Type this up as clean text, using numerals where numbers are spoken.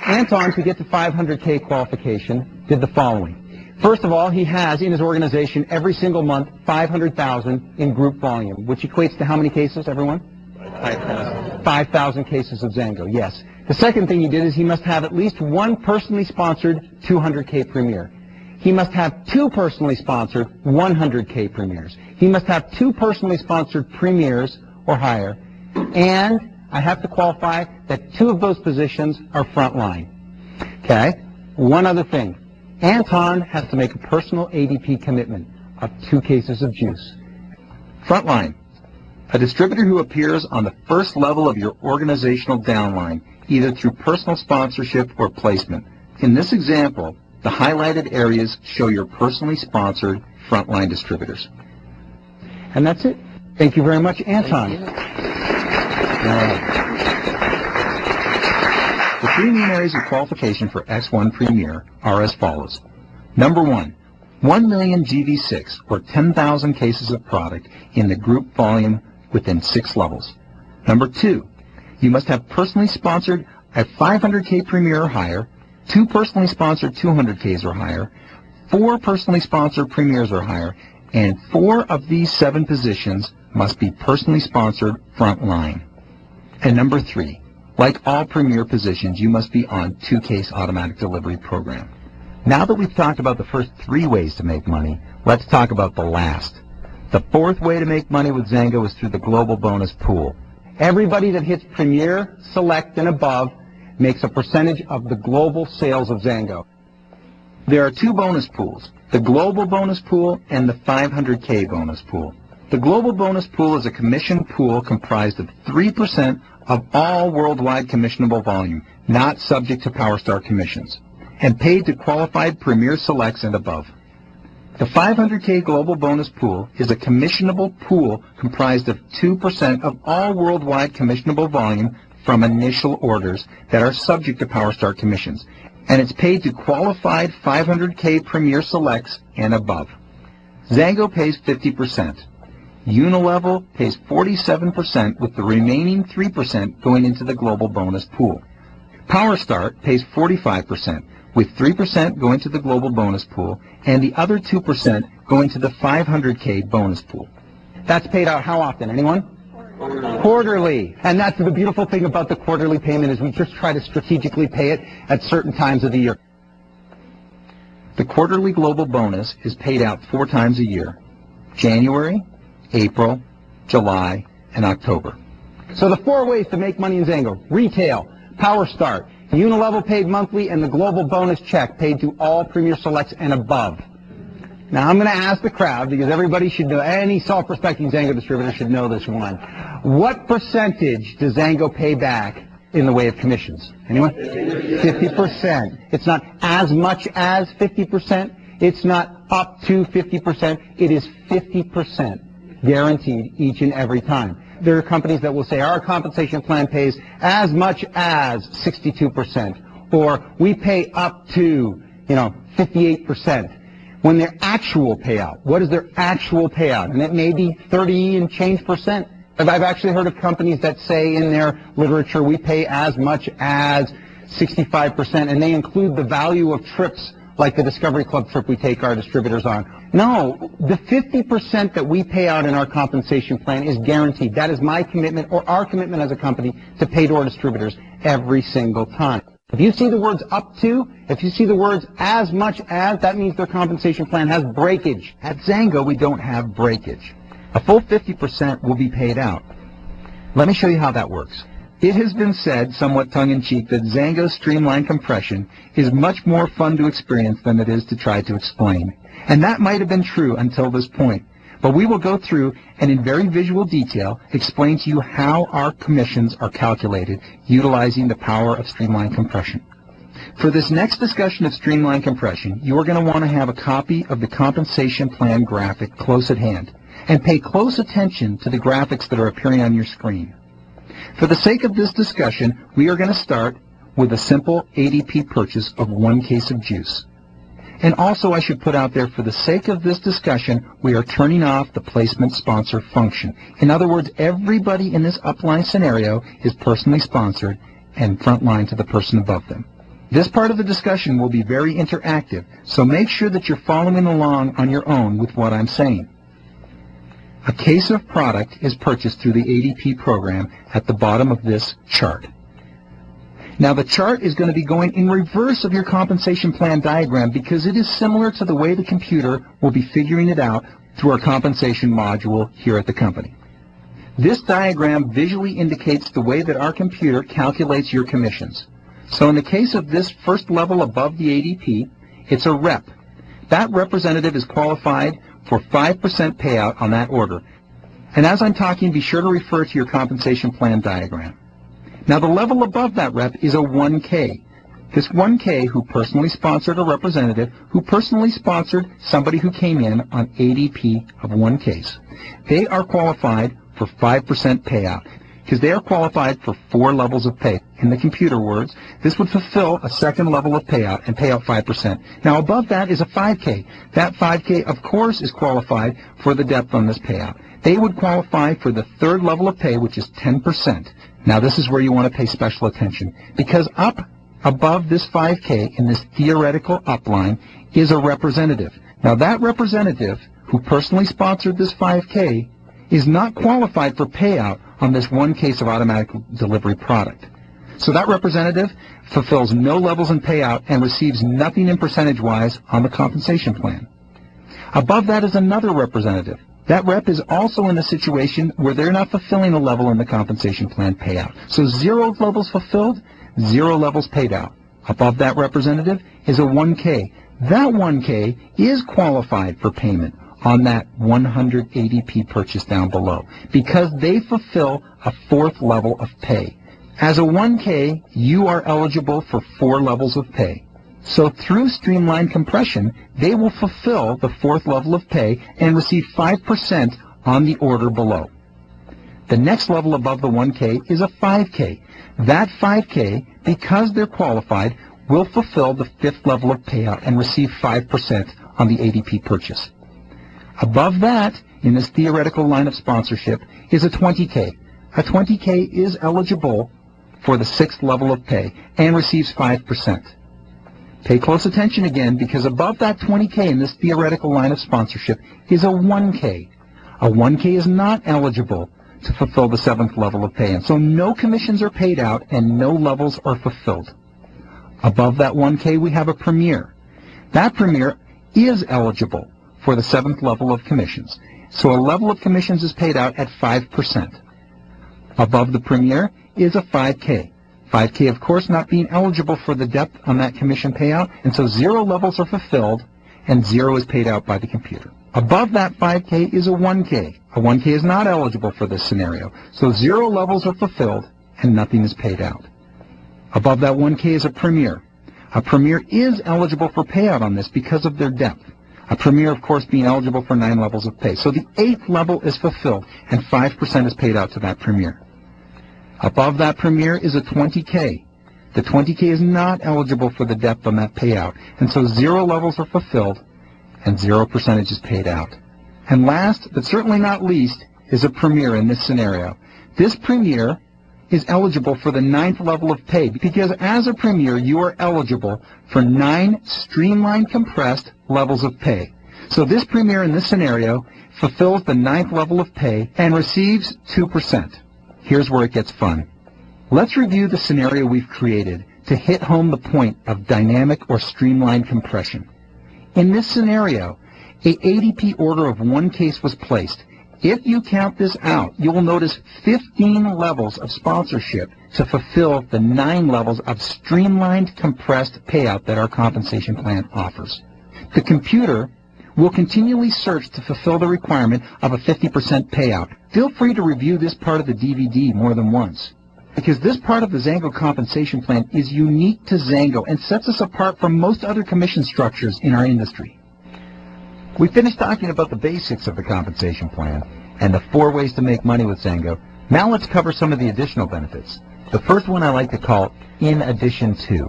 Anton, to get the 500K qualification, did the following. First of all, he has in his organization every single month 500,000 in group volume, which equates to how many cases, everyone? 5,000. 5,000 cases of xango, yes. The second thing he did is he must have at least one personally sponsored 200K premier. He must have two personally sponsored 100K premiers. He must have two personally sponsored premiers or higher. And I have to qualify that two of those positions are frontline. Okay? One other thing. Anton has to make a personal ADP commitment of 2 cases of juice. Frontline. A distributor who appears on the first level of your organizational downline, either through personal sponsorship or placement. In this example, the highlighted areas show your personally sponsored frontline distributors. And that's it. Thank you very much, Anton. The 3 main areas of qualification for X1 Premier are as follows. Number 1, 1 million GV6, or 10,000 cases of product in the group volume within 6 levels. Number 2, you must have personally sponsored a 500K Premier or higher, 2 personally sponsored 200Ks or higher, 4 personally sponsored Premiers or higher, and 4 of these 7 positions must be personally sponsored frontline. And number 3, like all Premier positions, you must be on 2-case automatic delivery program. Now that we've talked about the first 3 ways to make money, let's talk about the last. The 4th way to make money with xango is through the global bonus pool. Everybody that hits Premier, Select, and above makes a percentage of the global sales of xango. There are 2 bonus pools, the global bonus pool and the 500K bonus pool. The global bonus pool is a commission pool comprised of 3% of all worldwide commissionable volume, not subject to PowerStar commissions, and paid to qualified Premier Selects and above. The 500K global bonus pool is a commissionable pool comprised of 2% of all worldwide commissionable volume from initial orders that are subject to PowerStar commissions, and it's paid to qualified 500K Premier Selects and above. Xango pays 50%. Unilevel pays 47%, with the remaining 3% going into the global bonus pool. PowerStar pays 45%, with 3% going to the global bonus pool and the other 2% going to the 500K bonus pool. That's paid out how often? Anyone? Quarterly. And that's the beautiful thing about the quarterly payment is we just try to strategically pay it at certain times of the year. The quarterly global bonus is paid out 4 times a year: January, April, July, and October. So the 4 ways to make money in xango: retail, PowerStar, Unilevel paid monthly, and the global bonus check paid to all Premier Selects and above. Now I'm going to ask the crowd, because everybody should know, any self-respecting xango distributor should know this one. What percentage does xango pay back in the way of commissions? Anyone? 50%. It's not as much as 50%. It's not up to 50%. It is 50% guaranteed each and every time. There are companies that will say our compensation plan pays as much as 62%, or we pay up to, 58%. When their actual payout, what is their actual payout? And it may be 30 and change percent. I've actually heard of companies that say in their literature we pay as much as 65%, and they include the value of trips like the Discovery Club trip we take our distributors on. No, the 50% that we pay out in our compensation plan is guaranteed. That is my commitment, or our commitment as a company, to pay to our distributors every single time. If you see the words up to, if you see the words as much as, that means their compensation plan has breakage. At xango, we don't have breakage. A full 50% will be paid out. Let me show you how that works. It has been said, somewhat tongue-in-cheek, that xango's streamline compression is much more fun to experience than it is to try to explain. And that might have been true until this point. But we will go through and in very visual detail explain to you how our commissions are calculated utilizing the power of streamline compression. For this next discussion of streamline compression, you are going to want to have a copy of the compensation plan graphic close at hand, and pay close attention to the graphics that are appearing on your screen. For the sake of this discussion, we are going to start with a simple ADP purchase of 1 case of juice. And also, I should put out there, for the sake of this discussion, we are turning off the placement sponsor function. In other words, everybody in this upline scenario is personally sponsored and frontline to the person above them. This part of the discussion will be very interactive, so make sure that you're following along on your own with what I'm saying. A case of product is purchased through the ADP program at the bottom of this chart. Now the chart is going to be going in reverse of your compensation plan diagram because it is similar to the way the computer will be figuring it out through our compensation module here at the company. This diagram visually indicates the way that our computer calculates your commissions. So in the case of this first level above the ADP, it's a rep. That representative is qualified for 5% payout on that order. And as I'm talking, be sure to refer to your compensation plan diagram. Now the level above that rep is a 1K. This 1K who personally sponsored a representative, who personally sponsored somebody who came in on ADP of 1Ks. They are qualified for 5% payout because they are qualified for 4 levels of pay. In the computer words, this would fulfill a second level of payout and pay out 5%. Now above that is a 5K. That 5K, of course, is qualified for the depth on this payout. They would qualify for the third level of pay, which is 10%. Now this is where you want to pay special attention because up above this 5K in this theoretical upline is a representative. Now that representative who personally sponsored this 5K is not qualified for payout on this one case of automatic delivery product. So that representative fulfills no levels in payout and receives nothing in percentage-wise on the compensation plan. Above that is another representative. That rep is also in a situation where they're not fulfilling a level in the compensation plan payout. So 0 levels fulfilled, 0 levels paid out. Above that representative is a 1K. That 1K is qualified for payment on that 100 ADP purchase down below because they fulfill a 4th level of pay. As a 1K, you are eligible for 4 levels of pay. So through streamlined compression, they will fulfill the 4th level of pay and receive 5% on the order below. The next level above the 1K is a 5K. That 5K, because they're qualified, will fulfill the 5th level of payout and receive 5% on the ADP purchase. Above that, in this theoretical line of sponsorship, is a 20K. A 20K is eligible for the 6th level of pay and receives 5%. Pay close attention again because above that 20K in this theoretical line of sponsorship is a 1K. A 1K is not eligible to fulfill the 7th level of pay, and so no commissions are paid out and no levels are fulfilled. Above that 1K we have a premier. That premier is eligible for the 7th level of commissions. So a level of commissions is paid out at 5%. Above the premier is a 5K. 5K, of course, not being eligible for the depth on that commission payout, and so 0 levels are fulfilled and 0 is paid out by the computer. Above that 5K is a 1K. A 1K is not eligible for this scenario, so 0 levels are fulfilled and nothing is paid out. Above that 1K is a premier. A premier is eligible for payout on this because of their depth. A premier, of course, being eligible for 9 levels of pay. So the 8th level is fulfilled and 5% is paid out to that premier. Above that premier is a 20K. The 20K is not eligible for the depth on that payout, and so 0 levels are fulfilled and 0% is paid out. And last, but certainly not least, is a premier in this scenario. This premier is eligible for the 9th level of pay because as a premier you are eligible for 9 streamlined compressed levels of pay. So this premier in this scenario fulfills the 9th level of pay and receives 2%. Here's where it gets fun. Let's review the scenario we've created to hit home the point of dynamic or streamlined compression. In this scenario, a ADP order of 1 case was placed. If you count this out, you will notice 15 levels of sponsorship to fulfill the 9 levels of streamlined compressed payout that our compensation plan offers. The computer will continually search to fulfill the requirement of a 50% payout. Feel free to review this part of the DVD more than once, because this part of the xango compensation plan is unique to xango and sets us apart from most other commission structures in our industry. We finished talking about the basics of the compensation plan and the 4 ways to make money with xango. Now let's cover some of the additional benefits. The first one I like to call in addition to.